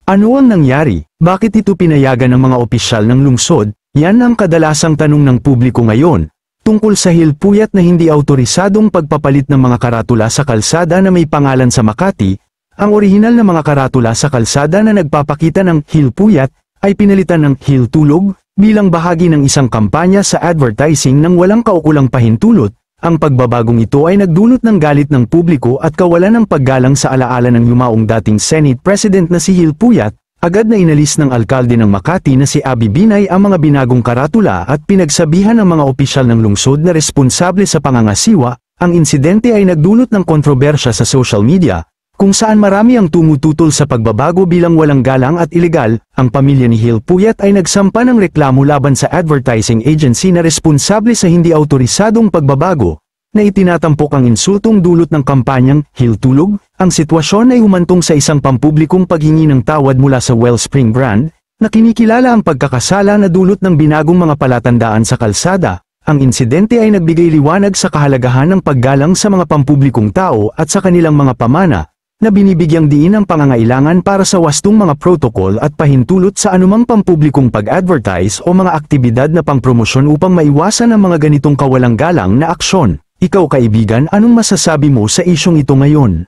Ano ang nangyari? Bakit ito pinayagan ng mga opisyal ng lungsod? Yan ang kadalasang tanong ng publiko ngayon, tungkol sa hilpuyat na hindi autorisadong pagpapalit ng mga karatula sa kalsada na may pangalan sa Makati. Ang orihinal na mga karatula sa kalsada na nagpapakita ng hilpuyat ay pinalitan ng hiltulog bilang bahagi ng isang kampanya sa advertising ng walang kaukulang pahintulot. Ang pagbabagong ito ay nagdulot ng galit ng publiko at kawalan ng paggalang sa alaala ng yumaong dating Senate President na si Hilpuyat. Agad na inalis ng alkalde ng Makati na si Abby Binay ang mga binagong karatula at pinagsabihan ng mga opisyal ng lungsod na responsable sa pangangasiwa. Ang insidente ay nagdulot ng kontrobersya sa social media, kung saan marami ang tumututol sa pagbabago bilang walang galang at ilegal. Ang pamilya ni Hilpuyat ay nagsampa ng reklamo laban sa advertising agency na responsable sa hindi autorisadong pagbabago, na itinatampok ang insultong dulot ng kampanyang Hiltulog. Ang sitwasyon ay humantong sa isang pampublikong paghingi ng tawad mula sa Wellspring brand, na kinikilala ang pagkakasala na dulot ng binagong mga palatandaan sa kalsada. Ang insidente ay nagbigay liwanag sa kahalagahan ng paggalang sa mga pampublikong tao at sa kanilang mga pamana, na binibigyang diin ang pangangailangan para sa wastong mga protokol at pahintulot sa anumang pampublikong pag-advertise o mga aktibidad na pangpromosyon upang maiwasan ang mga ganitong kawalang galang na aksyon. Ikaw kaibigan, anong masasabi mo sa isyong ito ngayon?